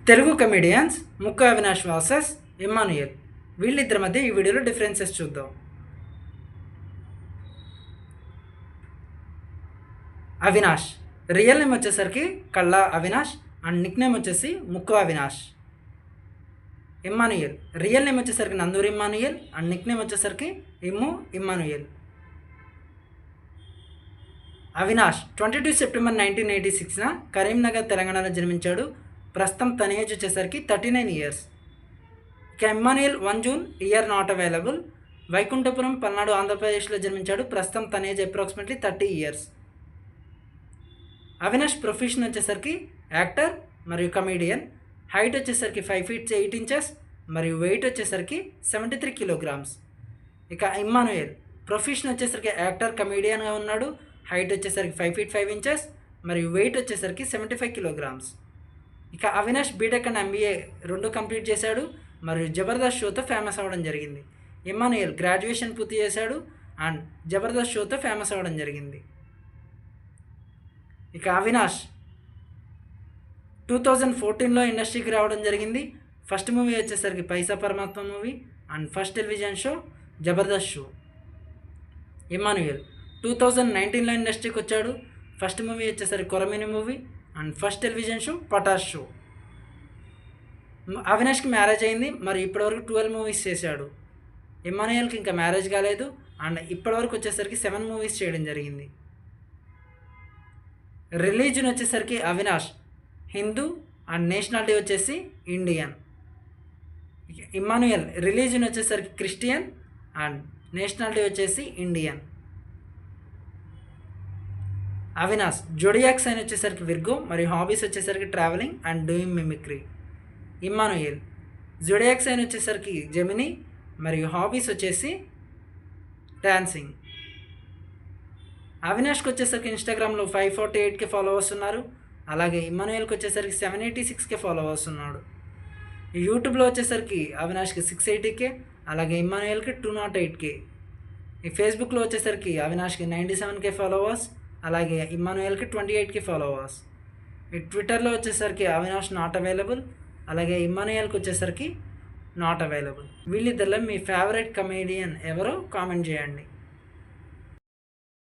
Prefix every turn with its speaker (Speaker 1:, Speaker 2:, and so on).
Speaker 1: Telugu comedians ముక్కు Avinash versus Emmanuel. వీళ్ళిద్దరి మధ్య ఈ వీడియోలో డిఫరెన్సెస్ చూద్దాం. అవినాష్ రియల్ నేమ్ వచ్చేసరికి కళ్ళ అవినాష్ అండ్ నిక్ నేమ్ వచ్చేసి ముక్కు అవినాష్. ఇమ్మానుయల్ రియల్ నేమ్ వచ్చేసరికి Nanduri Emmanuel and Nick name వచ్చేసరికి ఇమ్మానుయల్. అవినాష్ 22 సెప్టెంబర్ 1986న కరీంనగర్ తెలంగాణలో జన్మించాడు. ప్రస్తుతం తన ఏజ్ వచ్చేసరికి 39 ఇయర్స్. ఇక Emmanuel 1 June, year not available. Vaikunthapuram, Palnadu, ఆంధ్రప్రదేశ్లో జన్మించాడు. ప్రస్తుతం తన age approximately 30 years. Avinash profession వచ్చేసరికి యాక్టర్ మరియు కమీడియన్. హైట్ వచ్చేసరికి 5 feet 8 inches మరియు వెయిట్ వచ్చేసరికి 73 kilograms. ఇక ఇమ్మానుయల్ ప్రొఫెషన్ వచ్చేసరికి యాక్టర్, కమీడియన్గా ఉన్నాడు. హైట్ వచ్చేసరికి 5 feet 5 inches మరియు వెయిట్ వచ్చేసరికి 75 kilograms. ఇక Avinash BTech and MBA 2 complete చేశాడు మరియు జబర్దస్త్ షోతో ఫేమస్ అవ్వడం జరిగింది. ఇమ్మానుయల్ గ్రాడ్యుయేషన్ పూర్తి చేశాడు అండ్ జబర్దస్త్ షోతో ఫేమస్ అవ్వడం జరిగింది. ఇక అవినాష్ 2014లో ఇండస్ట్రీకి రావడం జరిగింది. ఫస్ట్ మూవీ వచ్చేసరికి Paisa Paramatma movie and first television show Jabardasth show. Emmanuel 2019లో ఇండస్ట్రీకి వచ్చాడు. ఫస్ట్ మూవీ వచ్చేసరికి కొరమిని movie and first television show Patas show. అవినాష్కి మ్యారేజ్ అయింది మరి ఇప్పటివరకు 12 మూవీస్ చేశాడు. ఇమ్మానుయల్కి ఇంకా మ్యారేజ్ కాలేదు అండ్ ఇప్పటివరకు వచ్చేసరికి 7 మూవీస్ చేయడం జరిగింది. రిలీజన్ వచ్చేసరికి అవినాష్ హిందూ అండ్ నేషనాలిటీ వచ్చేసి ఇండియన్. ఇమ్మానుయల్ రిలీజన్ వచ్చేసరికి క్రిస్టియన్ అండ్ నేషనాలిటీ వచ్చేసి ఇండియన్. అవినాష్ జోడియాక్ సైన్ వచ్చేసరికి విర్గో మరియు హాబీస్ వచ్చేసరికి travelling and doing mimicry. Emmanuel zodiac sign వచ్చేసరికి జెమినీ మరియు హాబీస్ వచ్చేసి డాన్సింగ్. అవినాష్కి వచ్చేసరికి ఇన్స్టాగ్రామ్లో 548K ఫాలోవర్స్ ఉన్నారు. అలాగే ఇమ్మానుయల్కి వచ్చేసరికి 786K ఫాలోవర్స్ ఉన్నాడు. యూట్యూబ్లో వచ్చేసరికి అవినాష్కి 680K అలాగే ఇమ్మానుయల్కి 208K. ఈ ఫేస్బుక్లో వచ్చేసరికి అవినాష్కి 97K ఫాలోవర్స్ అలాగే ఇమ్మానుయల్కి 28K ఫాలోవర్స్. ఈ ట్విట్టర్లో వచ్చేసరికి అవినాష్ నాట్ అవైలబుల్ అలాగే ఇమ్మానుయల్కి వచ్చేసరికి నాట్ అవైలబుల్. వీళ్ళిద్దరిలో మీ ఫేవరెట్ కమేడియన్ ఎవరో కామెంట్ చేయండి.